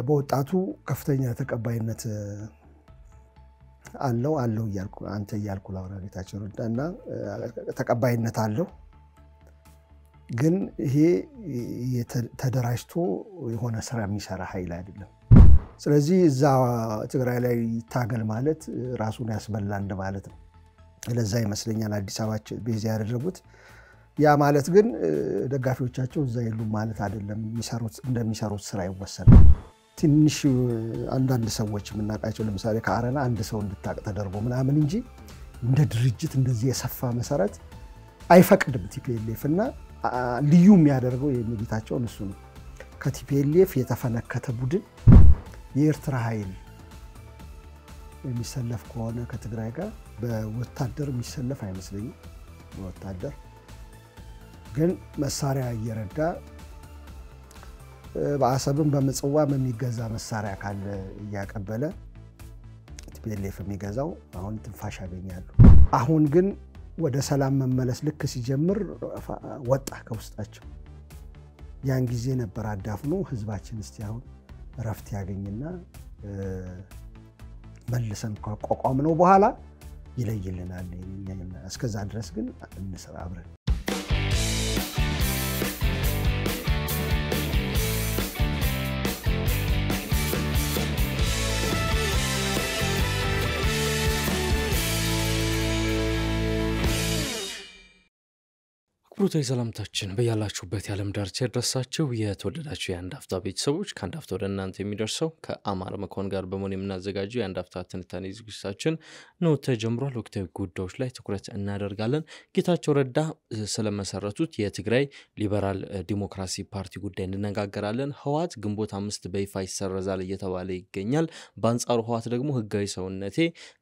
በወጣቱ ከፍተኛ ተቀባይነት አለው ይያልኩ አንተ ይያልኩ ላውራ ጌታቸው ረዳና ተቀባይነት አለው ግን ይሄ ተደራጅቶ የሆነ ስራ የሚሰራ ኃይል አይደለም ስለዚህ እዛ ትግራይ ላይ ታገል ማለት ራሱን ያስበላ እንደማለት ነው ለዛ ይመስለኛል አዲስ አበባ ቤዝ ያደረጉት ያ ማለት ግን ደጋፊዎቻቸው እዛ ይሉ ማለት አይደለም እንደሚሰሩት ስራ ይወሰናል ትንሽ አንዳንድ ሰዎች ምናቃቸው ለምሳሌ ከአረና አንድ ሰው እንድታቅ ተደርጎ ምናምን እንጂ እንደ ድርጅት እንደዚህ የሰፋ መሰረት አይፈቅድም ቲፒኤልኤፍ እና ልዩ የሚያደርገው የሚጌታቸው እሱ ነው ከቲፒኤልኤፍ የተፈነከተ ቡድን የኤርትራ ኃይል የሚሰለፍ ከሆነ ከትግራይ ጋር በወታደር የሚሰለፍ አይመስለኝም ወታደር ግን መሳሪያ እየረዳ በአሰብም በመጽዋም የሚገዛ መሳሪያ ካለ ያቀበለ ቲፒኤልኤፍ የሚገዛው አሁን ትንፋሽ ያገኛሉ አሁን ግን ወደ ሰላም መመለስ ልክ ሲጀምር ወጣ ከውስጣቸው ያን ጊዜ ነበር አዳፍኖ ህዝባችን እስቲ አሁን ረፍት ያገኝና መልሰን ቆቋም ነው በኋላ ይለይልናል እስከዛ ድረስ ግን እንስራ አብረን ክቡራን ሰላምታችን በያላችሁበት ያለም ዳርቻ ድረሳችሁ የተወደዳችሁ የአንድ አፍታ ቤተሰቦች ከአንድ አፍታ ወደ እናንተ የሚደርሰው ከአማር መኮንን ጋር በመሆን የምናዘጋጀው የአንድ አፍታ ትንታኔ ዝግጅታችን ነው ተጀምሯል ወቅታዊ ጉዳዮች ላይ ትኩረት እናደርጋለን ጌታቸው ረዳ ስለመሰረቱት የትግራይ ሊበራል ዲሞክራሲ ፓርቲ ጉዳይ እንነጋገራለን ህዋት ግንቦት 5 በይፋ ይሰረዛል እየተባለ ይገኛል በአንጻሩ ህዋት ደግሞ ህጋዊ ሰውነቴ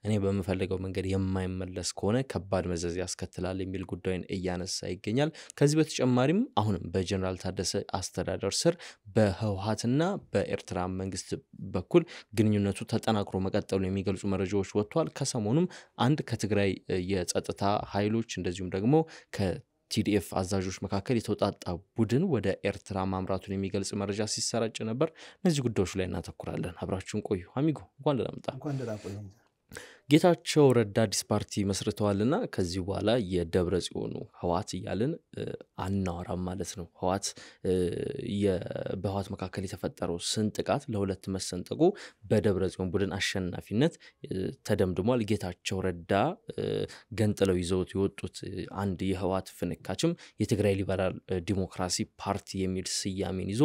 እኔ በመፈለገው መንገድ የማይመለስ ከሆነ ከባድ መዘዝ ያስከትላል የሚል ጉዳይን እያነሳ ይገኛል ከዚህ በተጨማሪም አሁንም በጀነራል ታደሰ አስተዳደር ስር በህወሓትና በኤርትራ መንግስት በኩል ግንኙነቱ ተጠናክሮ መቀጠሉ የሚገልጹ መረጃዎች ወጥቷል ከሰሞኑም አንድ ከትግራይ የጸጥታ ኃይሎች እንደዚሁም ደግሞ ከቲዲኤፍ አዛዦች መካከል የተውጣጣ ቡድን ወደ ኤርትራ ማምራቱን የሚገልጽ መረጃ ሲሰራጭ ነበር እነዚህ ጉዳዮች ላይ እናተኩራለን አብራችሁን ቆዩ አሚጎ እንኳን ደህና መጣ ጌታቸው ረዳ አዲስ ፓርቲ መስርተዋልና ከዚህ በኋላ የደብረ ጽዮኑ ህዋት ይያልን አናወራም ማለት ነው ህዋት በህዋት መካከል የተፈጠረው ስንጥቃት ለሁለት መሰንጠቁ በደብረ ጽዮን ቡድን አሸናፊነት ተደምድሟል ጌታቸው ረዳ ገንጥለው ይዘውት የወጡት አንድ የህዋት ፍንካችም የትግራይ ሊበራል ዲሞክራሲ ፓርቲ የሚል ስያሜን ይዞ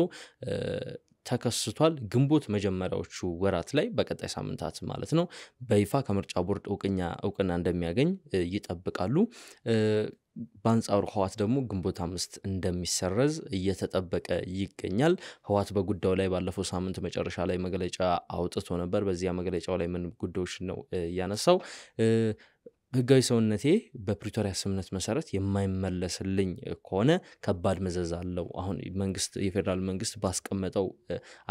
ተከስቷል ግንቦት መጀመሪያዎቹ ወራት ላይ በቀጣይ ሳምንታት ማለት ነው በይፋ ከምርጫ ቦርድ እውቅና እንደሚያገኝ ይጠብቃሉ በአንጻሩ ህዋት ደግሞ ግንቦት 5 እንደሚሰረዝ እየተጠበቀ ይገኛል ህዋት በጉዳዩ ላይ ባለፈው ሳምንት መጨረሻ ላይ መግለጫ አውጥቶ ነበር በዚያ መግለጫው ላይ ምን ጉዳዮች ነው ያነሳው ህጋዊ ሰውነቴ በፕሪቶሪያ ስምምነት መሰረት የማይመለስልኝ ከሆነ ከባድ መዘዝ አለው አሁን መንግስት የፌደራል መንግስት ባስቀመጠው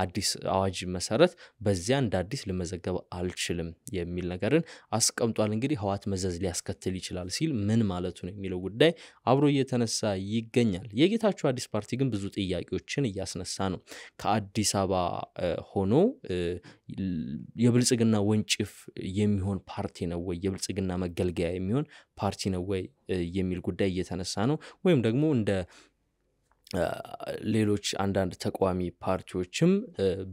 አዲስ አዋጅ መሰረት በዚያ እንደ አዲስ ለመዘገብ አልችልም የሚል ነገርን አስቀምጧል እንግዲህ ህዋት መዘዝ ሊያስከትል ይችላል ሲል ምን ማለቱ ነው የሚለው ጉዳይ አብሮ እየተነሳ ይገኛል የጌታቸው አዲስ ፓርቲ ግን ብዙ ጥያቄዎችን እያስነሳ ነው ከአዲስ አበባ ሆኖ የብልጽግና ወንጭፍ የሚሆን ፓርቲ ነው ወይ የብልጽግና መገልገያ የሚሆን ፓርቲ ነው ወይ የሚል ጉዳይ እየተነሳ ነው ወይም ደግሞ እንደ ሌሎች አንዳንድ ተቋሚ ፓርቲዎችም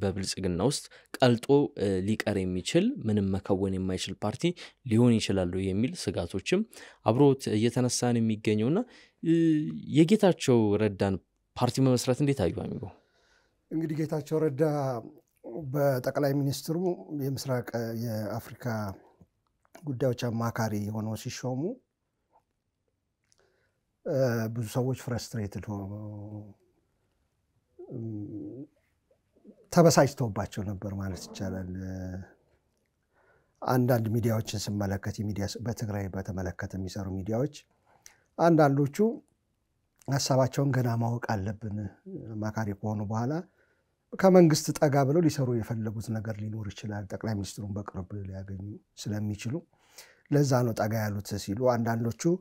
በብልጽግና ውስጥ ቀልጦ ሊቀር የሚችል ምንም መከወን የማይችል ፓርቲ ሊሆን ይችላል የሚል ስጋቶችም አብሮት እየተነሳን የሚገኘውና የጌታቸው ረዳን ፓርቲ መመስረት እንዴት አዩ አሚጎ እንግዲህ ጌታቸው ረዳ በጠቅላይ ሚኒስትሩ የምስራቅ የአፍሪካ ጉዳዮች አማካሪ ሆነው ሲሾሙ ብዙ ሰዎች ፍራስትሬትድ ተበሳጭተውባቸው ነበር ማለት ይቻላል አንዳንድ ሚዲያዎችን ስመለከት ሚዲያ በትግራይ በተመለከተ የሚሰሩ ሚዲያዎች አንዳንዶቹ ሐሳባቸውን ገና ማወቅ አለብን አማካሪ ከሆኑ በኋላ ከመንግስት ጠጋ ብለው ሊሰሩ የፈለጉት ነገር ሊኖር ይችላል ጠቅላይ ሚኒስትሩን በቅርብ ሊያገኙ ስለሚችሉ ለዛ ነው ጠጋ ያሉት ሲሉ አንዳንዶቹ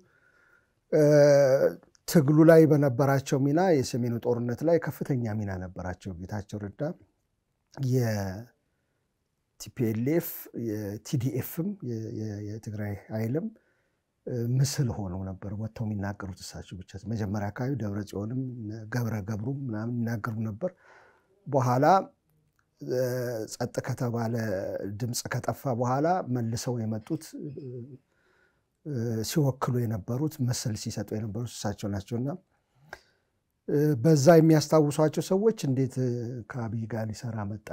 ትግሉ ላይ በነበራቸው ሚና የሰሜኑ ጦርነት ላይ ከፍተኛ ሚና ነበራቸው ጌታቸው ረዳ የቲፒኤልኤፍ የቲዲኤፍም የትግራይ ኃይልም ምስል ሆነው ነበር ወጥተው የሚናገሩት እሳቸው ብቻ። መጀመሪያ አካባቢ ደብረጽዮንም ገብረ ገብሩም ምናምን ይናገሩ ነበር። በኋላ ጸጥ ከተባለ ድምጽ ከጠፋ በኋላ መልሰው የመጡት ሲወክሉ የነበሩት ምስል ሲሰጡ የነበሩት እሳቸው ናቸውና በዛ የሚያስታውሷቸው ሰዎች እንዴት ከአብይ ጋር ሊሰራ መጣ፣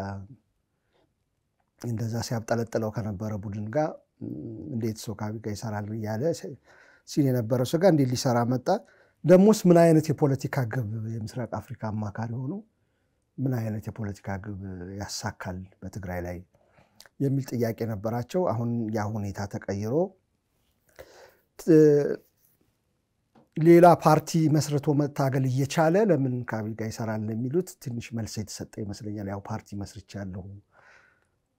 እንደዛ ሲያብጠለጥለው ከነበረ ቡድን ጋር እንዴት ሰው ከአብይ ጋር ይሰራል ያለ ሲል የነበረው ሰው ጋር እንዴት ሊሰራ መጣ፣ ደሞስ ምን አይነት የፖለቲካ ግብ የምስራቅ አፍሪካ አማካሪ ሆኖ ምን አይነት የፖለቲካ ግብ ያሳካል በትግራይ ላይ የሚል ጥያቄ ነበራቸው። አሁን ያ ሁኔታ ተቀይሮ ሌላ ፓርቲ መስርቶ መታገል እየቻለ ለምን ከአብይ ጋር ይሰራል የሚሉት ትንሽ መልስ የተሰጠ ይመስለኛል። ያው ፓርቲ መስርቻለሁ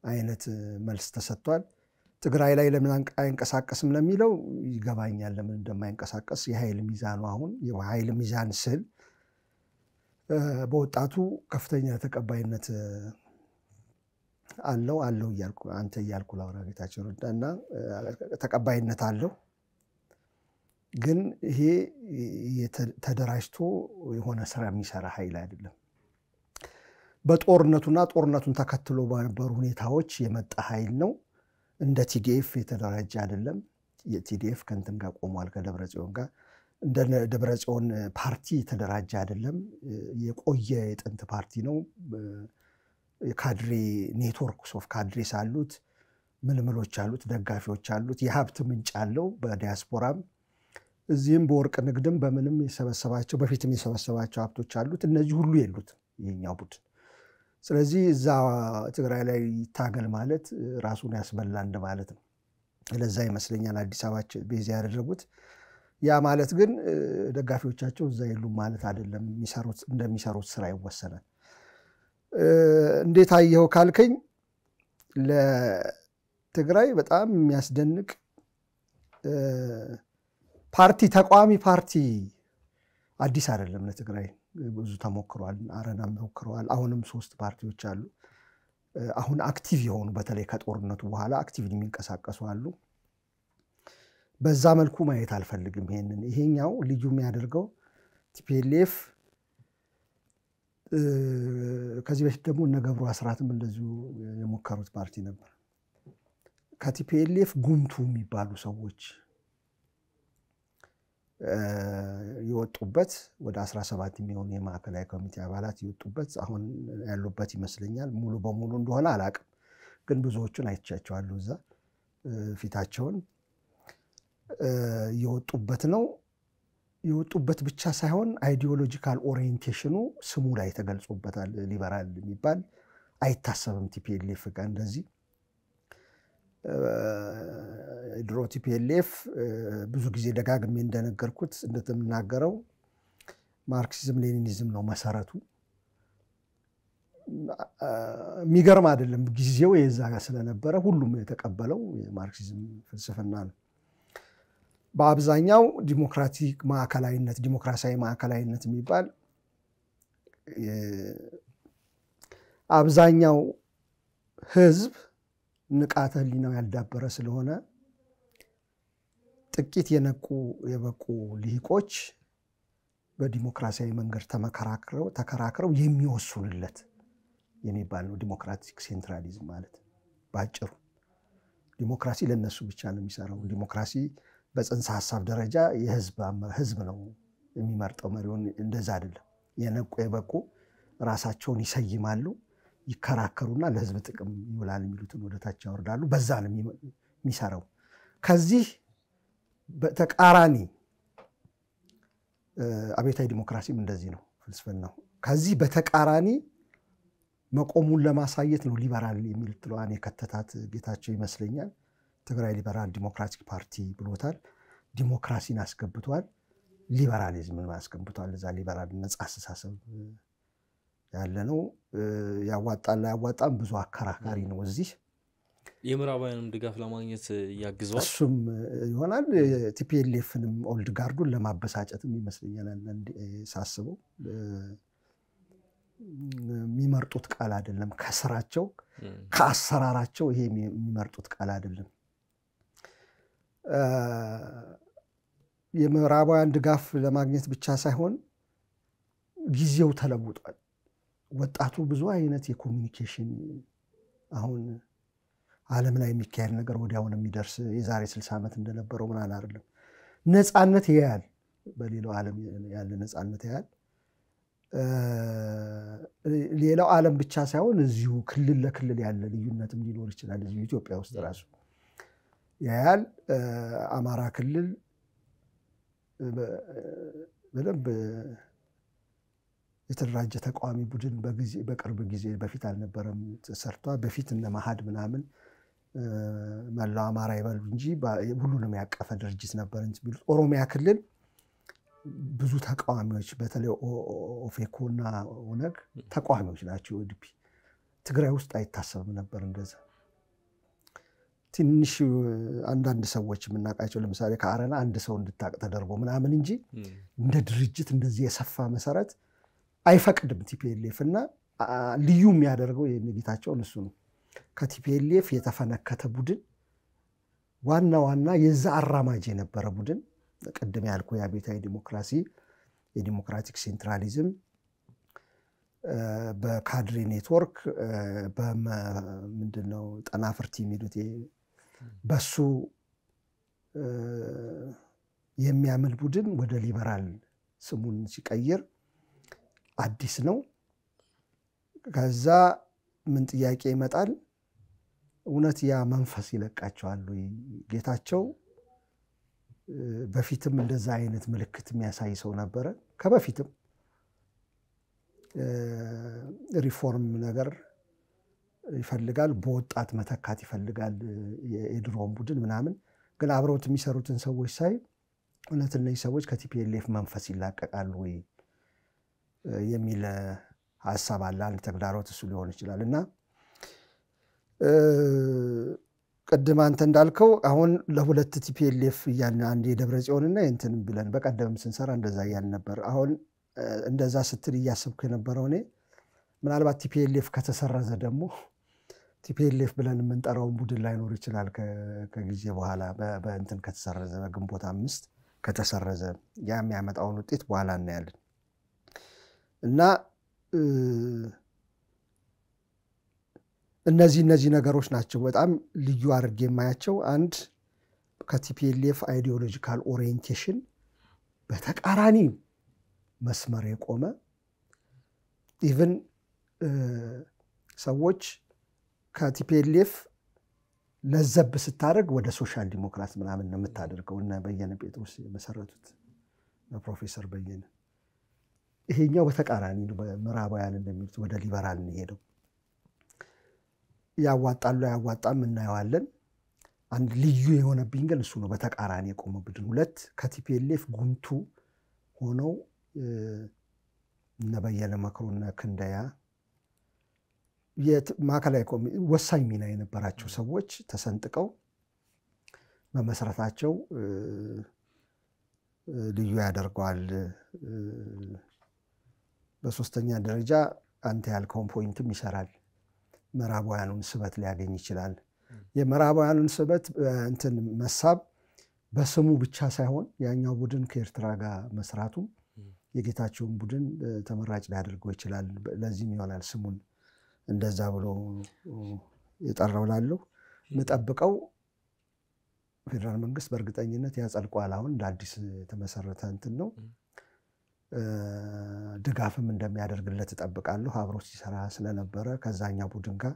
አይነት መልስ ተሰጥቷል። ትግራይ ላይ ለምን አይንቀሳቀስም ለሚለው ይገባኛል ለምን እንደማይንቀሳቀስ። የኃይል ሚዛኑ አሁን የኃይል ሚዛን ስል በወጣቱ ከፍተኛ ተቀባይነት አለው እያልኩ አንተ እያልኩ ላውራ ጌታቸው ረዳና ተቀባይነት አለው። ግን ይሄ ተደራጅቶ የሆነ ስራ የሚሰራ ኃይል አይደለም። በጦርነቱና ጦርነቱን ተከትሎ በነበሩ ሁኔታዎች የመጣ ኃይል ነው። እንደ ቲዲኤፍ የተደራጀ አይደለም። የቲዲኤፍ ከንትን ጋር ቆሟል ከደብረጽዮን ጋር። እንደ ደብረጽዮን ፓርቲ የተደራጀ አይደለም። የቆየ የጥንት ፓርቲ ነው። የካድሬ ኔትወርክስ ኦፍ ካድሬስ አሉት፣ ምልምሎች አሉት፣ ደጋፊዎች አሉት፣ የሀብት ምንጭ አለው በዲያስፖራም እዚህም በወርቅ ንግድም በምንም የሰበሰባቸው በፊትም የሰበሰባቸው ሀብቶች አሉት። እነዚህ ሁሉ የሉት የኛው ቡድን። ስለዚህ እዛ ትግራይ ላይ ይታገል ማለት ራሱን ያስበላ እንደማለት ነው። ለዛ ይመስለኛል አዲስ አበባ ቤዝ ያደረጉት። ያ ማለት ግን ደጋፊዎቻቸው እዛ የሉም ማለት አይደለም። እንደሚሰሩት ስራ ይወሰናል። እንዴት አየው ካልከኝ ለትግራይ በጣም የሚያስደንቅ ፓርቲ ተቋሚ ፓርቲ አዲስ አይደለም ለትግራይ። ብዙ ተሞክሯል። አረናም ሞክረዋል። አሁንም 3 ፓርቲዎች አሉ። አሁን አክቲቭ የሆኑ በተለይ ከጦርነቱ በኋላ አክቲቭ የሚንቀሳቀሱ አሉ። በዛ መልኩ ማየት አልፈልግም ይሄንን። ይሄኛው ልዩ የሚያደርገው ቲፒኤልኤፍ ከዚህ በፊት ደግሞ እነ ገብሩ አስራትም እንደዚሁ የሞከሩት ፓርቲ ነበር። ከቲፒኤልኤፍ ጉምቱ የሚባሉ ሰዎች የወጡበት ወደ 17 የሚሆኑ የማዕከላዊ ኮሚቴ አባላት የወጡበት አሁን ያሉበት ይመስለኛል። ሙሉ በሙሉ እንደሆነ አላቅም፣ ግን ብዙዎቹን አይቻቸዋለሁ እዛ ፊታቸውን የወጡበት ነው። የወጡበት ብቻ ሳይሆን አይዲዮሎጂካል ኦሪየንቴሽኑ ስሙ ላይ ተገልጾበታል። ሊበራል የሚባል አይታሰብም ቲፒኤልኤፍ ጋር እንደዚህ። ድሮ ቲፒኤልኤፍ ብዙ ጊዜ ደጋግሜ እንደነገርኩት እንደተምናገረው ማርክሲዝም ሌኒኒዝም ነው መሰረቱ። የሚገርም አይደለም፣ ጊዜው የዛ ጋር ስለነበረ ሁሉም የተቀበለው የማርክሲዝም ፍልስፍና ነው። በአብዛኛው ዲሞክራቲክ ማዕከላዊነት ዲሞክራሲያዊ ማዕከላዊነት የሚባል አብዛኛው ህዝብ ንቃተ ህሊናው ያልዳበረ ስለሆነ ጥቂት የበቁ ልሂቆች በዲሞክራሲያዊ መንገድ ተከራክረው የሚወስኑለት የሚባል ነው ዲሞክራቲክ ሴንትራሊዝም ማለት። ባጭሩ ዲሞክራሲ ለነሱ ብቻ ነው የሚሰራው። ዲሞክራሲ በጽንሰ ሐሳብ ደረጃ ህዝብ ነው የሚመርጠው መሪውን። እንደዛ አይደለም። የበቁ ራሳቸውን ይሰይማሉ፣ ይከራከሩና ለህዝብ ጥቅም ይውላል የሚሉትን ወደታች ያወርዳሉ። በዛ ነው የሚሰራው። ከዚህ በተቃራኒ አብዮታዊ ዲሞክራሲም እንደዚህ ነው ፍልስፍናው። ከዚህ በተቃራኒ መቆሙን ለማሳየት ነው ሊበራል የሚል ጥሏን የከተታት ጌታቸው ይመስለኛል። ትግራይ ሊበራል ዲሞክራቲክ ፓርቲ ብሎታል። ዲሞክራሲን አስገብቷል፣ ሊበራሊዝምን አስገብቷል። እዛ ሊበራል ነፃ አስተሳሰብ ያለ ነው። ያዋጣል ያዋጣም ብዙ አከራካሪ ነው። እዚህ የምዕራባውያንም ድጋፍ ለማግኘት ያግዟል። እሱም ይሆናል ቲፒኤልኤፍንም ኦልድ ጋርዱን ለማበሳጨትም ይመስለኛል ሳስበው። የሚመርጡት ቃል አይደለም ከስራቸው ከአሰራራቸው ይሄ የሚመርጡት ቃል አይደለም የምዕራባውያን ድጋፍ ለማግኘት ብቻ ሳይሆን ጊዜው ተለውጧል ወጣቱ ብዙ አይነት የኮሙኒኬሽን አሁን ዓለም ላይ የሚካሄድ ነገር ወዲያው ነው የሚደርስ የዛሬ 60 ዓመት እንደነበረው ምን አይደለም ነፃነት ያያል በሌላው ዓለም ያለ ነፃነት ያያል ሌላው ዓለም ብቻ ሳይሆን እዚሁ ክልል ለክልል ያለ ልዩነትም ሊኖር ይችላል እዚሁ ኢትዮጵያ ውስጥ ራሱ ያያል አማራ ክልል በደንብ የተደራጀ ተቋሚ ቡድን በቅርብ ጊዜ በፊት አልነበረም ተሰርቷል በፊት እነ ማሃድ ምናምን መላው አማራ ይበሉ እንጂ ሁሉንም ያቀፈ ድርጅት ነበር እንጂ ኦሮሚያ ክልል ብዙ ተቃዋሚዎች በተለይ ኦፌኮና ኦነግ ተቃዋሚዎች ናቸው ኦዲፒ ትግራይ ውስጥ አይታሰብም ነበር እንደዛ ትንሽ አንዳንድ ሰዎች ምናቃቸው ለምሳሌ ከአረና አንድ ሰው እንድታቅ ተደርጎ ምናምን እንጂ እንደ ድርጅት እንደዚህ የሰፋ መሰረት አይፈቅድም ቲፒኤልኤፍ እና ልዩ የሚያደርገው የነጌታቸው እሱ ነው ከቲፒኤልኤፍ የተፈነከተ ቡድን ዋና የዛ አራማጅ የነበረ ቡድን ቀደም ያልኩ የአብዮታዊ ዲሞክራሲ የዲሞክራቲክ ሴንትራሊዝም በካድሬ ኔትወርክ በምንድነው ጠናፍርቲ የሚሉት በሱ የሚያምል ቡድን ወደ ሊበራል ስሙን ሲቀይር አዲስ ነው ከዛ ምን ጥያቄ ይመጣል እውነት ያ መንፈስ ይለቃቸዋል ወይ ጌታቸው በፊትም እንደዛ አይነት ምልክት የሚያሳይ ሰው ነበር ከበፊትም ሪፎርም ነገር ይፈልጋል በወጣት መተካት ይፈልጋል የድሮም ቡድን ምናምን ግን አብረውት የሚሰሩትን ሰዎች ሳይ እውነት እነዚህ ሰዎች ከቲፒኤልኤፍ መንፈስ ይላቀቃሉ ወይ የሚል ሐሳብ አለ አንድ ተግዳሮት እሱ ሊሆን ይችላል እና ቀደም አንተ እንዳልከው አሁን ለሁለት ቲፒኤልኤፍ ያን አንድ የደብረጽዮንና እንትን ብለን በቀደም ስንሰራ እንደዛ ያን ነበር አሁን እንደዛ ስትል ያሰብኩ የነበረው እኔ ምናልባት ቲፒኤልኤፍ ከተሰረዘ ደግሞ ቲፒኤልኤፍ ብለን የምንጠራው ቡድን ላይኖር ይችላል ከጊዜ በኋላ በእንትን ከተሰረዘ በግንቦት 5 ከተሰረዘ ያ የሚያመጣውን ውጤት በኋላ እናያለን እና እነዚህ ነገሮች ናቸው በጣም ልዩ አድርጌ የማያቸው አንድ ከቲፒኤልኤፍ አይዲዮሎጂካል ኦሪየንቴሽን በተቃራኒ መስመር የቆመ ኢቭን ሰዎች ከቲፒኤልኤፍ ለዘብ ስታደርግ ወደ ሶሻል ዲሞክራት ምናምን ነው የምታደርገው እና በየነ ጴጥሮስ መሰረቱት ፕሮፌሰር በየነ ይሄኛው በተቃራኒ ነው በምዕራባውያን እንደሚሉት ወደ ሊበራል ነው ሄደው ያዋጣሉ ያዋጣም እናየዋለን አንድ ልዩ የሆነብኝ ግን እሱ ነው በተቃራኒ የቆመ ቡድን ሁለት ከቲፒኤልኤፍ ጉምቱ ሆነው ነበየነ መክሮና ክንደያ የማከላይ ወሳኝ ሚና የነበራቸው ሰዎች ተሰንጥቀው በመሰረታቸው ልዩ ያደርገዋል በሶስተኛ ደረጃ አንተ ያልከው ፖይንትም ይሰራል ምዕራባውያኑን ስበት ሊያገኝ ይችላል የምዕራባውያኑን ስበት እንትን መሳብ በስሙ ብቻ ሳይሆን ያኛው ቡድን ከኤርትራ ጋር መስራቱ የጌታቸውን ቡድን ተመራጭ ሊያደርገው ይችላል ለዚህም ይሆናል ስሙን እንደዛ ብሎ የጠራው ላለው መጠብቀው ፌደራል መንግስት በእርግጠኝነት ያጸድቋል አሁን ለአዲስ ተመሰረተ እንትን ነው ድጋፍም እንደሚያደርግለት ተጠብቃለሁ አብሮ ሲሰራ ስለነበረ ከዛኛው ቡድን ጋር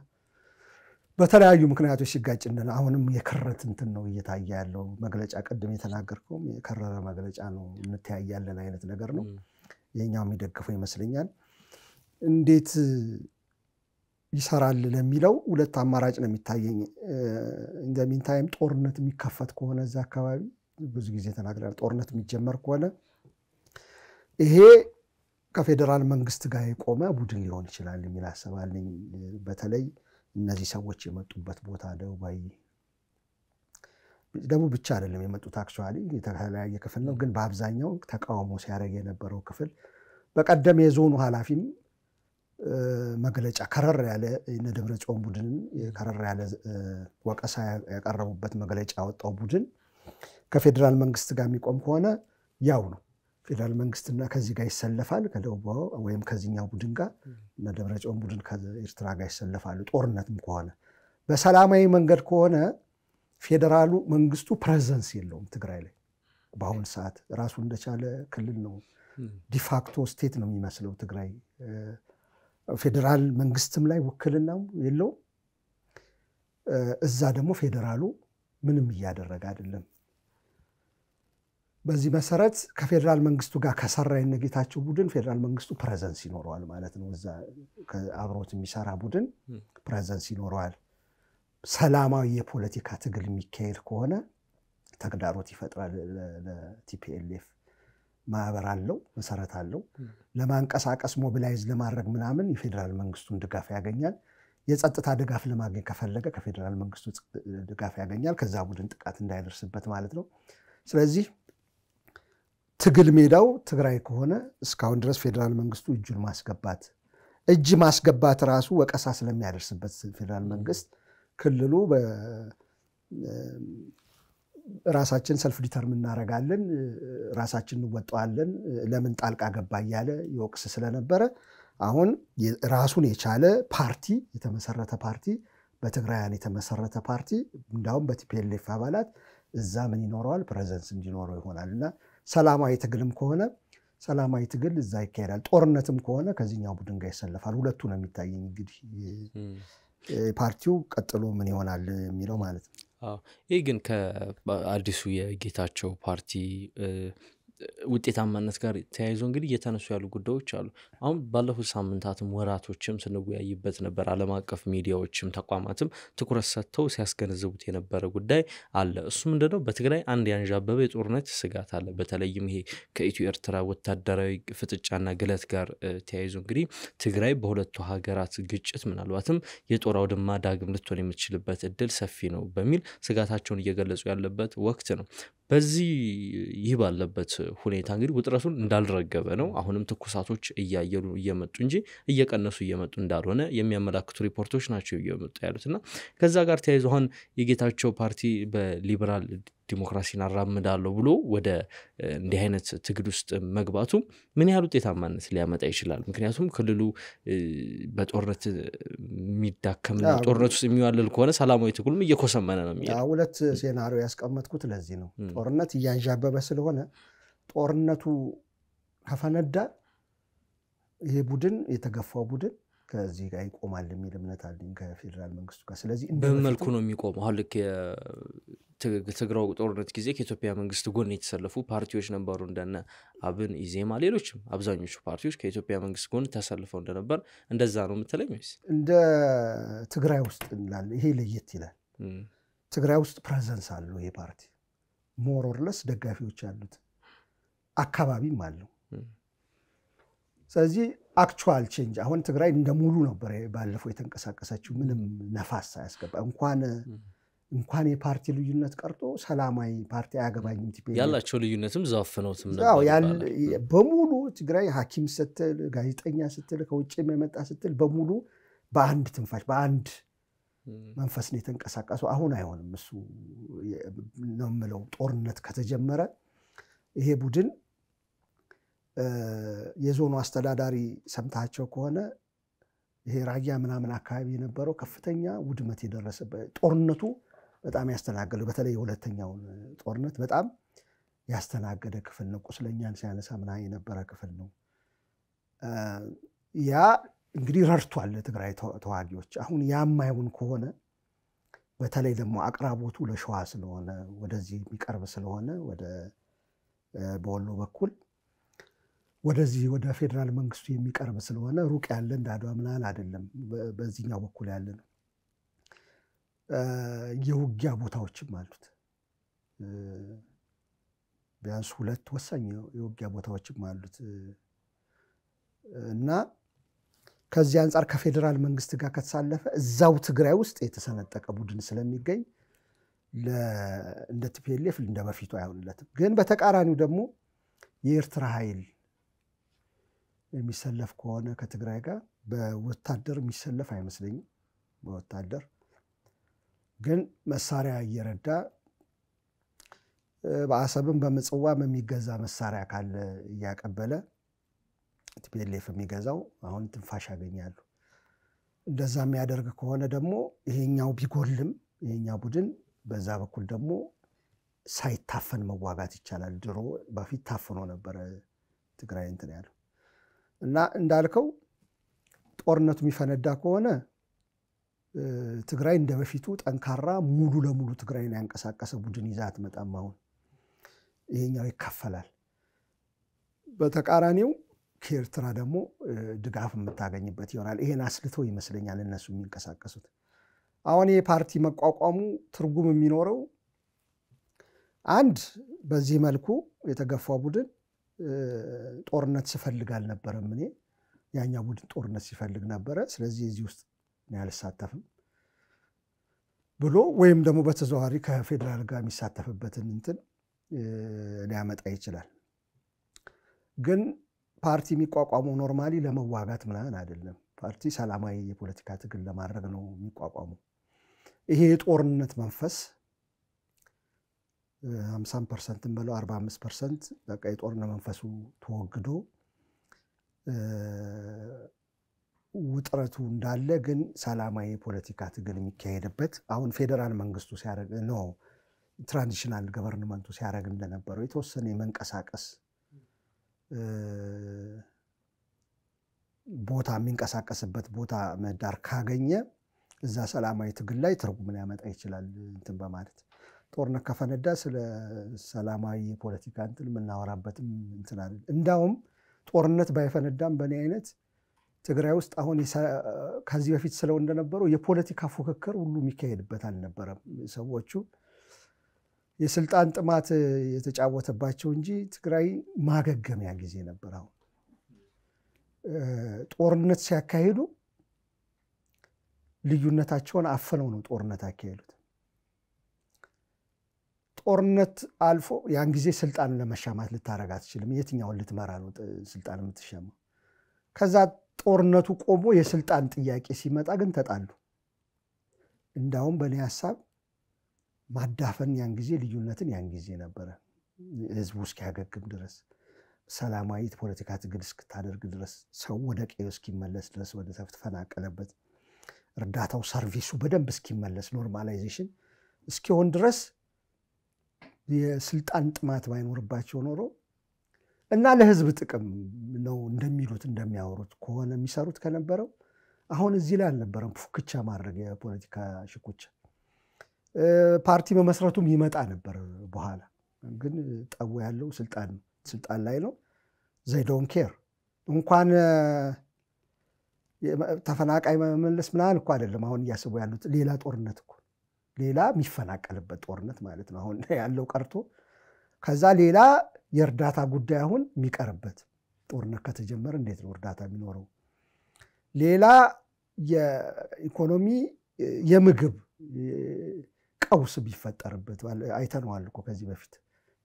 በተለያዩ ምክንያቶች ሲጋጭነን አሁንም የከረት እንትን ነው እየታየ ያለው መግለጫ ቀደም የተናገርከው የከረረ መግለጫ ነው እንተያያለን አይነት ነገር ነው የኛው የሚደግፈው ይመስለኛል እንዴት ይሰራል ለሚለው ሁለት አማራጭ ነው የሚታየኝ እንደሚን ታይም ጦርነት የሚከፈት ከሆነ እዛ አካባቢ ብዙ ጊዜ ተናግረናል ጦርነት የሚጀመር ከሆነ ይሄ ከፌደራል መንግስት ጋር የቆመ ቡድን ሊሆን ይችላል የሚል አሰባለኝ በተለይ እነዚህ ሰዎች የመጡበት ቦታ ደቡብ ብቻ አይደለም የመጡት አክቹአሊ የተለያየ ክፍል ነው ግን በአብዛኛው ተቃውሞ ሲያደርግ የነበረው ክፍል በቀደም የዞኑ ኃላፊም መግለጫ ከረር ያለ እነ ደብረጽዮን ቡድን ከረር ያለ ወቀሳ ያቀረቡበት መግለጫ ያወጣው ቡድን ከፌደራል መንግስት ጋር የሚቆም ከሆነ ያው ነው ፌደራል መንግስትና ከዚህ ጋር ይሰለፋል ከደቡብ ወይም ከዚህኛው ቡድን ጋር እነ ደብረጽዮን ቡድን ከኤርትራ ጋር ይሰለፋሉ ጦርነትም ከሆነ በሰላማዊ መንገድ ከሆነ ፌደራሉ መንግስቱ ፕሬዘንስ የለውም ትግራይ ላይ በአሁን ሰዓት ራሱ እንደቻለ ክልል ነው ዲፋክቶ ስቴት ነው የሚመስለው ትግራይ ፌደራል መንግስትም ላይ ውክልናው የለው እዛ ደግሞ ፌደራሉ ምንም እያደረገ አይደለም በዚህ መሰረት ከፌደራል መንግስቱ ጋር ከሰራ የነጌታቸው ቡድን ፌደራል መንግስቱ ፕሬዘንስ ይኖረዋል ማለት ነው እዛ አብሮት የሚሰራ ቡድን ፕሬዘንስ ይኖረዋል ሰላማዊ የፖለቲካ ትግል የሚካሄድ ከሆነ ተግዳሮት ይፈጥራል ለቲፒኤልኤፍ ማህበር አለው መሰረት አለው ለማንቀሳቀስ ሞቢላይዝ ለማድረግ ምናምን የፌደራል መንግስቱን ድጋፍ ያገኛል የጸጥታ ድጋፍ ለማግኘት ከፈለገ ከፌደራል መንግስቱ ድጋፍ ያገኛል ከዛ ቡድን ጥቃት እንዳይደርስበት ማለት ነው ስለዚህ ትግል ሜዳው ትግራይ ከሆነ እስካሁን ድረስ ፌደራል መንግስቱ እጅ ማስገባት ራሱ ወቀሳ ስለሚያደርስበት ፌደራል መንግስት ክልሉ ራሳችን ሰልፍ ዲተርሚን እናረጋለን ራሳችን እንወጣዋለን ለምን ጣልቃ ገባ ያለ ይወቅስ ስለነበረ አሁን ራሱን የቻለ ፓርቲ የተመሰረተ ፓርቲ በትግራይያን የተመሰረተ ፓርቲ እንዳውም በቲፒኤልኤፍ አባላት እዛ ምን ይኖረዋል ፕሬዘንስ እንዲኖረው ይሆናልና ሰላማዊ ትግልም ከሆነ ሰላማዊ ትግል እዛ ይካሄዳል ጦርነትም ከሆነ ከዚህኛው ቡድን ጋር ይሰለፋል ሁለቱ ነው የሚታየኝ እንግዲህ ፓርቲው ቀጥሎ ምን ይሆናል የሚለው ማለት ነው ይሄ ግን ከአዲሱ የጌታቸው ፓርቲ ውጤታማነት ጋር ተያይዞ እንግዲህ እየተነሱ ያሉ ጉዳዮች አሉ አሁን ባለፉት ሳምንታትም ወራቶችም ስንወያይበት ነበር ዓለም አቀፍ ሚዲያዎችም ተቋማትም ትኩረት ሰጥተው ሲያስገነዝቡት የነበረ ጉዳይ አለ እሱ ምንድነው በትግራይ አንድ ያንዣበበ የጦርነት ስጋት አለ በተለይም ይሄ ከኢትዮ ኤርትራ ወታደራዊ ፍጥጫና ግለት ጋር ተያይዞ እንግዲህ ትግራይ በሁለቱ ሀገራት ግጭት ምናልባትም የጦር አውድማ ዳግም ልትሆን የምትችልበት እድል ሰፊ ነው በሚል ስጋታቸውን እየገለጹ ያለበት ወቅት ነው በዚህ ይህ ባለበት ሁኔታ እንግዲህ ውጥረቱን እንዳልረገበ ነው አሁንም ትኩሳቶች እያየሉ እየመጡ እንጂ እየቀነሱ እየመጡ እንዳልሆነ የሚያመላክቱ ሪፖርቶች ናቸው እየመጡ ያሉትና ከዛ ጋር ተያይዞ አሁን የጌታቸው ፓርቲ በሊበራል ዲሞክራሲን አራምዳለሁ ብሎ ወደ እንዲህ አይነት ትግል ውስጥ መግባቱ ምን ያህል ውጤታማነት ሊያመጣ ይችላል ምክንያቱም ክልሉ በጦርነት የሚዳከም ጦርነት ውስጥ የሚዋለል ከሆነ ሰላማዊ ትግሉም እየኮሰመነ ነው የሚያለው ሁለት ሴናሪዮ ያስቀመጥኩት ለዚህ ነው ጦርነት እያንዣበበ ስለሆነ ጦርነቱ ከፈነዳ ይሄ ቡድን የተገፋው ቡድን ከዚህ ጋር ይቆማል የሚል እምነት አለኝ ከፌደራል መንግስቱ ጋር ስለዚህ በመልኩ ነው የሚቆመው አሁን ልክ ትግራው ጦርነት ጊዜ ከኢትዮጵያ መንግስት ጎን የተሰለፉ ፓርቲዎች ነበሩ እንደነ አብን ኢዜማ ሌሎችም አብዛኞቹ ፓርቲዎች ከኢትዮጵያ መንግስት ጎን ተሰልፈው እንደነበር እንደዛ ነው የምትለኝ ወይስ እንደ ትግራይ ውስጥ እንላል ይሄ ለየት ይላል ትግራይ ውስጥ ፕሬዘንስ አለው ይሄ ፓርቲ ሞር ኦር ለስ ደጋፊዎች አሉት አካባቢም አለው ስለዚህ አክቹዋል ቼንጅ አሁን ትግራይ እንደሙሉ ነበር ባለፈው የተንቀሳቀሰችው ምንም ነፋስ ሳያስገባ እንኳን የፓርቲ ልዩነት ቀርጦ ሰላማዊ ፓርቲ አያገባኝም ቲፒኤልኤፍ ያላቸው ልዩነትም ዛፍነውትም ነበር በሙሉ ትግራይ ሐኪም ስትል ጋዜጠኛ ስትል ከውጭ የመጣ ስትል በሙሉ በአንድ ትንፋሽ በአንድ መንፈስ ነው የተንቀሳቀሰው አሁን አይሆንም እሱ ነው የምለው ጦርነት ከተጀመረ ይሄ ቡድን የዞኑ አስተዳዳሪ ሰምታቸው ከሆነ ይሄ ራያ ምናምን አካባቢ የነበረው ከፍተኛ ውድመት የደረሰበት ጦርነቱ በጣም ያስተናገደው በተለይ የሁለተኛው ጦርነት በጣም ያስተናገደ ክፍል ነው ቁስለኛን ሲያነሳ ምናምን የነበረ ክፍል ነው ያ እንግዲህ ረርቷል ለትግራይ ተዋጊዎች አሁን ያማይውን ከሆነ በተለይ ደግሞ አቅራቦቱ ለሸዋ ስለሆነ ወደዚህ የሚቀርብ ስለሆነ ወደ በወሎ በኩል ወደዚህ ወደ ፌደራል መንግስቱ የሚቀርብ ስለሆነ ሩቅ ያለ እንዳድዋ ምናምን አይደለም በዚህኛው በኩል ያለ ነው የውጊያ ቦታዎችም አሉት ቢያንስ ሁለት ወሳኝ የውጊያ ቦታዎችም አሉት እና ከዚህ አንፃር ከፌደራል መንግስት ጋር ከተሳለፈ እዛው ትግራይ ውስጥ የተሰነጠቀ ቡድን ስለሚገኝ እንደ ቲፒኤልኤፍ እንደበፊቱ አይሆንለትም ግን በተቃራኒው ደግሞ የኤርትራ ኃይል የሚሰለፍ ከሆነ ከትግራይ ጋር በወታደር የሚሰለፍ አይመስለኝም። በወታደር ግን መሳሪያ እየረዳ በአሰብም በመጽዋም የሚገዛ መሳሪያ ካለ እያቀበለ ቲፒኤልኤፍ የሚገዛው አሁን ትንፋሽ ያገኛሉ። እንደዛ የሚያደርግ ከሆነ ደግሞ ይሄኛው ቢጎልም ይሄኛው ቡድን በዛ በኩል ደግሞ ሳይታፈን መዋጋት ይቻላል። ድሮ በፊት ታፍኖ ነበር ትግራይ እንትን ያለው እና እንዳልከው ጦርነቱ የሚፈነዳ ከሆነ ትግራይ እንደበፊቱ ጠንካራ ሙሉ ለሙሉ ትግራይን ያንቀሳቀሰ ቡድን ይዛ አትመጣም። አሁን ይሄኛው ይከፈላል። በተቃራኒው ከኤርትራ ደግሞ ድጋፍ የምታገኝበት ይሆናል። ይሄን አስልተው ይመስለኛል እነሱ የሚንቀሳቀሱት። አሁን ይሄ ፓርቲ መቋቋሙ ትርጉም የሚኖረው አንድ በዚህ መልኩ የተገፋው ቡድን ጦርነት ሲፈልግ አልነበረም። እኔ ያኛ ቡድን ጦርነት ሲፈልግ ነበረ፣ ስለዚህ እዚህ ውስጥ ያልሳተፍም ብሎ ወይም ደግሞ በተዘዋዋሪ ከፌደራል ጋር የሚሳተፍበትን እንትን ሊያመጣ ይችላል። ግን ፓርቲ የሚቋቋመው ኖርማሊ ለመዋጋት ምናምን አይደለም። ፓርቲ ሰላማዊ የፖለቲካ ትግል ለማድረግ ነው የሚቋቋመው። ይሄ የጦርነት መንፈስ 50% በለው 45% በቃ የጦርነት መንፈሱ ተወግዶ ውጥረቱ እንዳለ ግን ሰላማዊ የፖለቲካ ትግል የሚካሄድበት አሁን ፌደራል መንግስቱ ሲያደርግ ነው ትራንዚሽናል ገቨርንመንቱ ሲያደርግ እንደነበረው የተወሰነ የመንቀሳቀስ ቦታ የሚንቀሳቀስበት ቦታ ምህዳር ካገኘ እዛ ሰላማዊ ትግል ላይ ትርጉም ሊያመጣ ይችላል እንትን በማለት ጦርነት ከፈነዳ ስለ ሰላማዊ የፖለቲካ እንትን የምናወራበትም እንትን አይደል። እንዳውም ጦርነት ባይፈነዳም በእኔ አይነት ትግራይ ውስጥ አሁን ከዚህ በፊት ስለው እንደነበረው የፖለቲካ ፉክክር ሁሉ የሚካሄድበት አልነበረም። ሰዎቹ የስልጣን ጥማት የተጫወተባቸው እንጂ ትግራይ ማገገሚያ ጊዜ ነበር። አሁን ጦርነት ሲያካሂዱ ልዩነታቸውን አፈነው ነው ጦርነት ያካሄዱት። ጦርነት አልፎ ያን ጊዜ ስልጣን ለመሻማት ልታረጋ አትችልም። የትኛውን ልትመራ ነው ስልጣን የምትሻማው? ከዛ ጦርነቱ ቆሞ የስልጣን ጥያቄ ሲመጣ ግን ተጣሉ። እንዳውም በእኔ ሐሳብ ማዳፈን ያን ጊዜ ልዩነትን ያን ጊዜ ነበረ። ህዝቡ እስኪያገግም ድረስ ሰላማዊ ፖለቲካ ትግል እስክታደርግ ድረስ ሰው ወደ ቀዬው እስኪመለስ ድረስ ወደ ተፈናቀለበት እርዳታው ሰርቪሱ በደንብ እስኪመለስ ኖርማላይዜሽን እስኪሆን ድረስ የስልጣን ጥማት ባይኖርባቸው ኖሮ እና ለህዝብ ጥቅም ነው እንደሚሉት እንደሚያወሩት ከሆነ የሚሰሩት ከነበረው አሁን እዚህ ላይ አልነበረም ፉክቻ ማድረግ የፖለቲካ ሽኩቻ። ፓርቲ በመስረቱም ይመጣ ነበር በኋላ። ግን ጠው ያለው ስልጣን ላይ ነው። they don't care እንኳን ተፈናቃይ መመለስ ምናምን እኮ አይደለም አሁን እያሰቡ ያሉት ሌላ ጦርነት እኮ ሌላ የሚፈናቀልበት ጦርነት ማለት ነው አሁን ያለው ቀርቶ ከዛ ሌላ የእርዳታ ጉዳይ አሁን የሚቀርበት ጦርነት ከተጀመረ እንዴት ነው እርዳታ የሚኖረው? ሌላ የኢኮኖሚ የምግብ ቀውስ ቢፈጠርበት አይተነዋል እኮ ከዚህ በፊት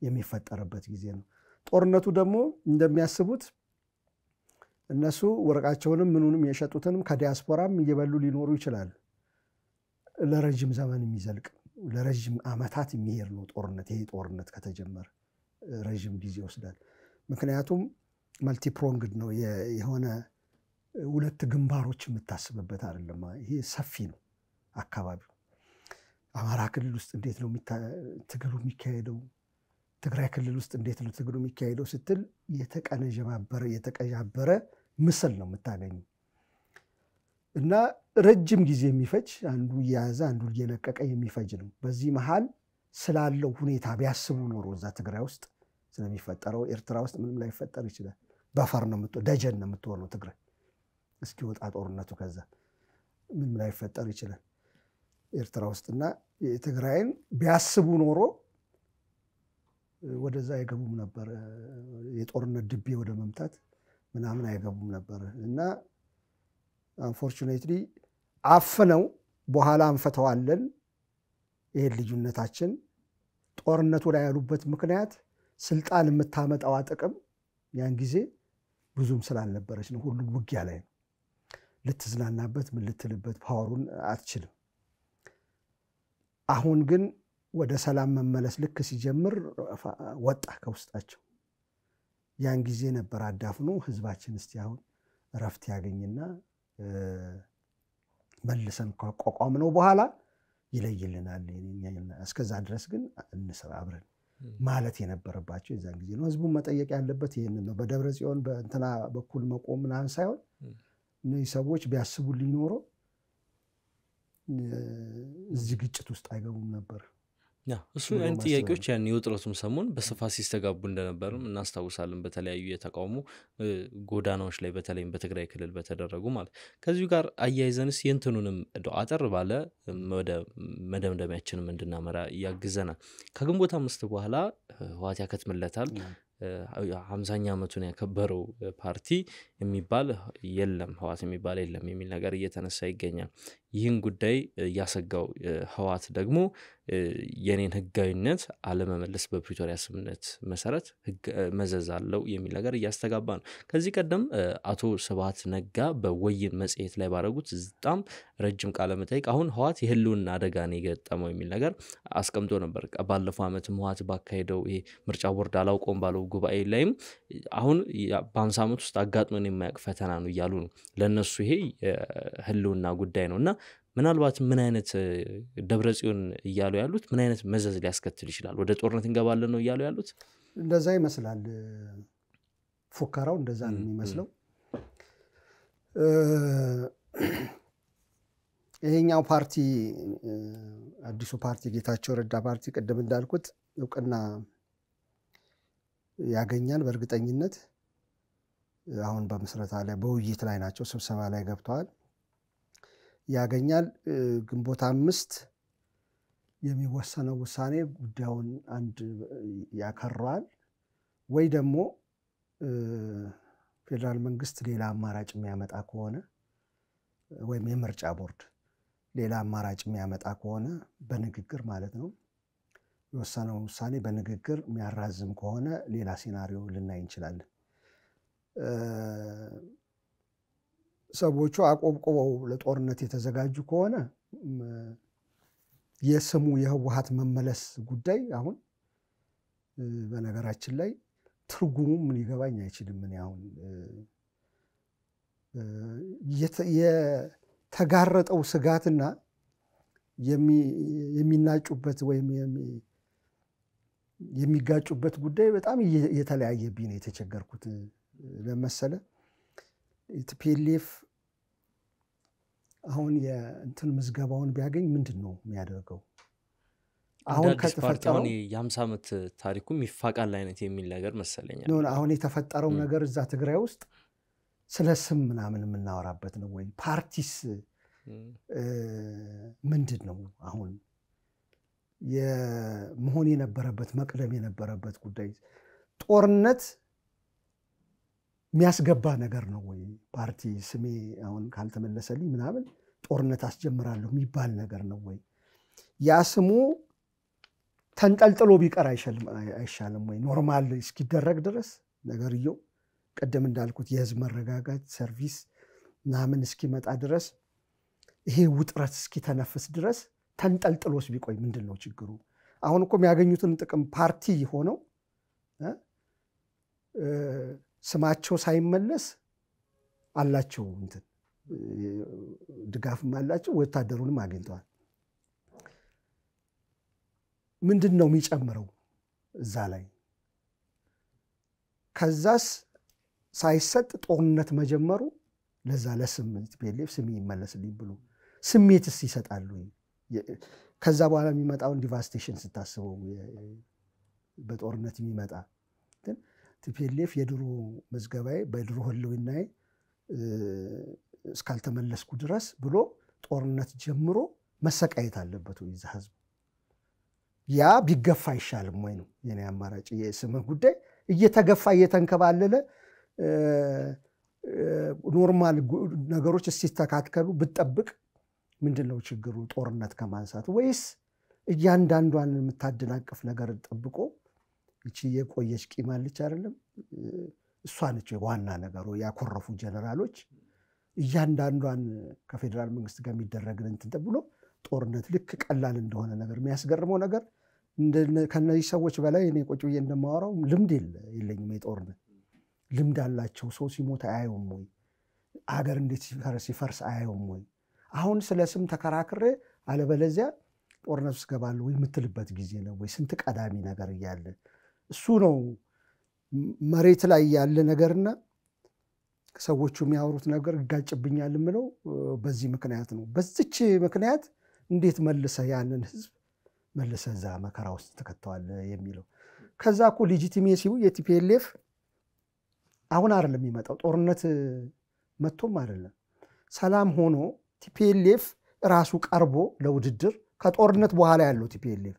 የሚፈጠርበት ጊዜ ነው። ጦርነቱ ደግሞ እንደሚያስቡት እነሱ ወርቃቸውንም ምኑንም የሸጡትንም ከዲያስፖራም እየበሉ ሊኖሩ ይችላሉ። ለረጅም ዘመን የሚዘልቅ ለረጅም ዓመታት የሚሄድ ነው ጦርነት። ይሄ ጦርነት ከተጀመረ ረጅም ጊዜ ይወስዳል። ምክንያቱም መልቲ ፕሮንግድ ነው። የሆነ ሁለት ግንባሮች የምታስብበት አይደለም። ይሄ ሰፊ ነው አካባቢው። አማራ ክልል ውስጥ እንዴት ነው ትግሉ የሚካሄደው? ትግራይ ክልል ውስጥ እንዴት ነው ትግሉ የሚካሄደው ስትል የተቀዣበረ ምስል ነው የምታገኘው። እና ረጅም ጊዜ የሚፈጅ አንዱ እየያዘ አንዱ እየለቀቀ የሚፈጅ ነው። በዚህ መሃል ስላለው ሁኔታ ቢያስቡ ኖሮ እዛ ትግራይ ውስጥ ስለሚፈጠረው ኤርትራ ውስጥ ምንም ላይፈጠር ይችላል። በፈር ነው ደጀን ነው የምትሆነው ትግራይ እስኪወጣ ጦርነቱ። ከዛ ምንም ላይፈጠር ይችላል ኤርትራ ውስጥና የትግራይን ቢያስቡ ኖሮ ወደዛ አይገቡም ነበር። የጦርነት ድቤ ወደ መምታት ምናምን አይገቡም ነበር። እና አንፎርቹኔትሊ አፍነው በኋላ አንፈተዋለን ይሄን ልዩነታችን ጦርነቱ ላይ ያሉበት ምክንያት ስልጣን የምታመጣው ጥቅም ያን ጊዜ ብዙም ስላልነበረች ነው። ሁሉ ውጊያ ላይ ነው። ልትዝናናበት ምን ልትልበት ፓወሩን አትችልም። አሁን ግን ወደ ሰላም መመለስ ልክ ሲጀምር ወጣ ከውስጣቸው። ያን ጊዜ ነበር አዳፍኖ ህዝባችን እስቲ አሁን ረፍት ያገኝና መልሰን ቋቋም ነው በኋላ ይለይልናል። እስከዛ ድረስ ግን እንስራ አብረን ማለት የነበረባቸው የዛን ጊዜ ነው። ህዝቡን መጠየቅ ያለበት ይሄንን ነው። በደብረ ጽዮን በእንትና በኩል መቆም ምናምን ሳይሆን እነዚህ ሰዎች ቢያስቡልኝ ኖሮ እዚህ ግጭት ውስጥ አይገቡም ነበር። እሱ ያን ጥያቄዎች ያን የውጥረቱም ሰሞን በስፋት ሲስተጋቡ እንደነበርም እናስታውሳለን። በተለያዩ የተቃውሞ ጎዳናዎች ላይ በተለይም በትግራይ ክልል በተደረጉ ማለት ከዚሁ ጋር አያይዘንስ የእንትኑንም አጠር ባለ ወደ መደምደሚያችንም እንድናመራ ያግዘናል። ከግንቦት 5 በኋላ ህወሓት ያከትምለታል 50ኛ ዓመቱን ያከበረው ፓርቲ የሚባል የለም፣ ህወሓት የሚባል የለም የሚል ነገር እየተነሳ ይገኛል። ይህን ጉዳይ ያሰጋው ህወሓት ደግሞ የኔን ህጋዊነት አለመመለስ በፕሪቶሪያ ስምምነት መሰረት መዘዝ አለው የሚል ነገር እያስተጋባ ነው። ከዚህ ቀደም አቶ ስብሐት ነጋ በወይን መጽሔት ላይ ባረጉት በጣም ረጅም ቃለ መጠይቅ አሁን ህወሓት የህልውና አደጋ ነው የገጠመው የሚል ነገር አስቀምጦ ነበር። ባለፈው ዓመት ህወሓት ባካሄደው ይሄ ምርጫ ቦርድ አላውቀውም ባለው ጉባኤ ላይም አሁን በ50 ዓመት ውስጥ አጋጥሞን የማያውቅ ፈተና ነው እያሉ ነው። ለነሱ ይሄ ህልውና ጉዳይ ነውና ምናልባት ምን አይነት ደብረጽዮን እያሉ ያሉት ምን አይነት መዘዝ ሊያስከትል ይችላል? ወደ ጦርነት እንገባለን ነው እያሉ ያሉት? እንደዛ ይመስላል። ፉከራው እንደዛ ነው የሚመስለው። ይሄኛው ፓርቲ አዲሱ ፓርቲ ጌታቸው ረዳ ፓርቲ ቀደም እንዳልኩት እውቅና ያገኛል በእርግጠኝነት። አሁን በመስረታ ላይ በውይይት ላይ ናቸው፣ ስብሰባ ላይ ገብተዋል። ያገኛል። ግንቦት 5 የሚወሰነው ውሳኔ ጉዳዩን አንድ ያከራዋል ወይ ደግሞ ፌደራል መንግስት ሌላ አማራጭ የሚያመጣ ከሆነ ወይም የምርጫ ቦርድ ሌላ አማራጭ የሚያመጣ ከሆነ በንግግር ማለት ነው የወሰነው ውሳኔ በንግግር የሚያራዝም ከሆነ ሌላ ሲናሪዮ ልናይ እንችላለን። ሰዎቹ አቆብቆበው ለጦርነት የተዘጋጁ ከሆነ የስሙ የህወሓት መመለስ ጉዳይ አሁን በነገራችን ላይ ትርጉሙ ምን ሊገባኝ አይችልም። ምን አሁን የተጋረጠው ስጋትና የሚናጩበት ወይም የሚጋጩበት ጉዳይ በጣም የተለያየብኝ ነው የተቸገርኩት ለመሰለ ቲፒኤልኤፍ አሁን የእንትን ምዝገባውን ቢያገኝ ምንድነው የሚያደርገው? አሁን ከተፈጠረው የ50 ዓመት ታሪኩም ይፋቃል አይነት የሚል ነገር መሰለኛል። ነው አሁን የተፈጠረው ነገር እዛ ትግራይ ውስጥ ስለ ስም ምናምን የምናወራበት ነው ወይ? ፓርቲስ ምንድነው? አሁን የመሆን የነበረበት መቅደም የነበረበት ጉዳይ ጦርነት የሚያስገባ ነገር ነው ወይ? ፓርቲ ስሜ አሁን ካልተመለሰልኝ ምናምን ጦርነት አስጀምራለሁ የሚባል ነገር ነው ወይ? ያ ስሙ ተንጠልጥሎ ቢቀር አይሻልም ወይ? ኖርማል እስኪደረግ ድረስ ነገርየው ቀደም እንዳልኩት የህዝብ መረጋጋት ሰርቪስ ምናምን እስኪመጣ ድረስ ይሄ ውጥረት እስኪተነፍስ ድረስ ተንጠልጥሎስ ቢቆይ ምንድነው ችግሩ? አሁን እኮ የሚያገኙትን ጥቅም ፓርቲ ሆነው ስማቸው ሳይመለስ አላቸው እንትን ድጋፍም አላቸው፣ ወታደሩንም አግኝተዋል። ምንድነው የሚጨምረው እዛ ላይ? ከዛስ ሳይሰጥ ጦርነት መጀመሩ ለዛ ለስም ቲፒኤልኤፍ ስም ይመለስልኝ ብሎ ስሜትስ ይሰጣሉ? ከዛ በኋላ የሚመጣውን ዲቫስቴሽን ስታስበው በጦርነት የሚመጣ ቲፒኤልኤፍ የድሮ መዝገባዬ በድሮ ህልውናዬ እስካልተመለስኩ ድረስ ብሎ ጦርነት ጀምሮ መሰቃየት አለበት ወይ እዛ ህዝብ? ያ ቢገፋ አይሻልም ወይ ነው የኔ አማራጭ። የስም ጉዳይ እየተገፋ እየተንከባለለ ኖርማል ነገሮች ሲስተካከሉ ብትጠብቅ ምንድነው ችግሩ? ጦርነት ከማንሳት ወይስ እያንዳንዷን የምታደናቅፍ ነገር ጠብቆ እቺ የቆየች ቂም አለች አይደለም እሷ ነች ዋና ነገሩ። ያኮረፉ ጀነራሎች እያንዳንዷን ከፌደራል መንግስት ጋር የሚደረግን እንትን ተብሎ ጦርነት ልክ ቀላል እንደሆነ ነገር የሚያስገርመው ነገር ከነዚህ ሰዎች በላይ እኔ ቁጭ ብዬ እንደማወራው ልምድ የለኝም። የጦርነት ልምድ አላቸው። ሰው ሲሞት አያዩም ወይ? አገር እንዴት ሲፈርስ አያዩም ወይ? አሁን ስለ ስም ተከራክሬ አለበለዚያ ጦርነት ውስጥ ገባለሁ ወይ የምትልበት ጊዜ ነው ወይ? ስንት ቀዳሚ ነገር እያለ እሱ ነው መሬት ላይ ያለ ነገርና ሰዎቹ የሚያወሩት ነገር ይጋጭብኛል የምለው በዚህ ምክንያት ነው። በዚች ምክንያት እንዴት መልሰህ ያንን ህዝብ መልሰህ እዛ መከራ ውስጥ ተከተዋለህ የሚለው ከዛ እኮ ሌጂቲሜሲው የቲፒኤልኤፍ አሁን አይደለም የሚመጣው። ጦርነት መጥቶም አይደለም ሰላም ሆኖ ቲፒኤልኤፍ ራሱ ቀርቦ ለውድድር ከጦርነት በኋላ ያለው ቲፒኤልኤፍ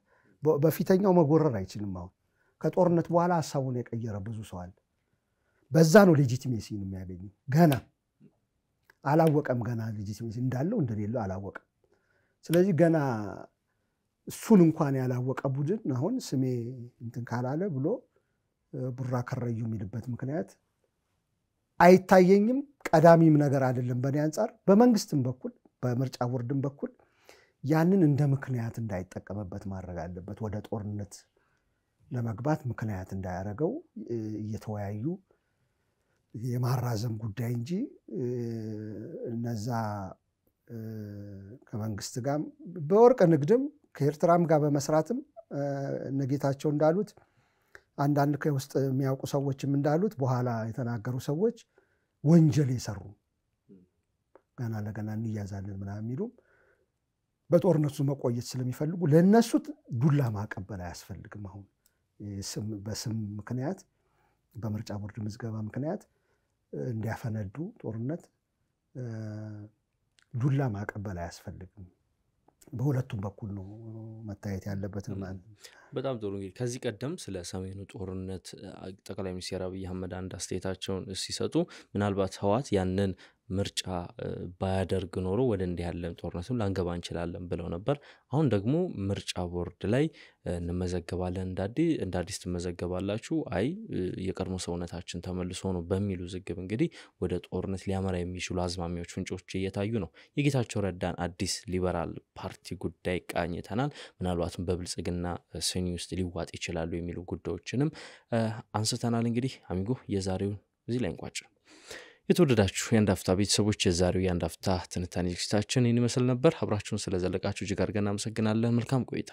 በፊተኛው መጎረር አይችልም። አሁን ከጦርነት በኋላ ሐሳቡን የቀየረ ብዙ ሰው አለ። በዛ ነው ሌጂቲሜሲን የሚያገኘው። ገና አላወቀም። ገና ሌጂቲሜሲ እንዳለው እንደሌለው አላወቀም። ስለዚህ ገና እሱን እንኳን ያላወቀ ቡድን አሁን ስሜ እንትን ካላለ ብሎ ቡራ ከረዩ የሚልበት ምክንያት አይታየኝም። ቀዳሚም ነገር አይደለም በእኔ አንፃር። በመንግስትም በኩል በምርጫ ቦርድም በኩል ያንን እንደ ምክንያት እንዳይጠቀምበት ማድረግ አለበት። ወደ ጦርነት ለመግባት ምክንያት እንዳያረገው እየተወያዩ የማራዘም ጉዳይ እንጂ እነዛ ከመንግስት ጋር በወርቅ ንግድም ከኤርትራም ጋር በመስራትም ነጌታቸው እንዳሉት አንዳንድ ከውስጥ የሚያውቁ ሰዎችም እንዳሉት በኋላ የተናገሩ ሰዎች ወንጀል የሰሩ ገና ለገና እንያዛለን ምናምን የሚሉ በጦርነቱ መቆየት ስለሚፈልጉ ለነሱ ዱላ ማቀበል አያስፈልግም። አሁን በስም ምክንያት በምርጫ ቦርድ ምዝገባ ምክንያት እንዲያፈነዱ ጦርነት ዱላ ማቀበል አያስፈልግም። በሁለቱም በኩል ነው መታየት ያለበት ማለት ነው። በጣም ጥሩ። እንግዲህ ከዚህ ቀደም ስለ ሰሜኑ ጦርነት ጠቅላይ ሚኒስትር አብይ አህመድ አንድ አስተያየታቸውን ሲሰጡ ምናልባት ህወሓት ያንን ምርጫ ባያደርግ ኖሮ ወደ እንዲህ ያለ ጦርነትም ላንገባ እንችላለን ብለው ነበር። አሁን ደግሞ ምርጫ ቦርድ ላይ እንመዘገባለን እንደ አዲስ ትመዘገባላችሁ፣ አይ የቀድሞ ሰውነታችን ተመልሶ ነው በሚሉ ዝግብ እንግዲህ ወደ ጦርነት ሊያመራ የሚችሉ አዝማሚያዎች ፍንጮች እየታዩ ነው። የጌታቸው ረዳን አዲስ ሊበራል ፓርቲ ጉዳይ ቃኝተናል። ምናልባትም በብልጽግና ስኒ ውስጥ ሊዋጥ ይችላሉ የሚሉ ጉዳዮችንም አንስተናል። እንግዲህ አሚጎ የዛሬው እዚህ ላይ እንቋጭ። የተወደዳችሁ የአንድ አፍታ ቤተሰቦች የዛሬው የአንድ አፍታ ትንታኔ ዝግጅታችን ይህን ይመስል ነበር። አብራችሁን ስለዘለቃችሁ እጅግ አድርገን እናመሰግናለን። መልካም ቆይታ።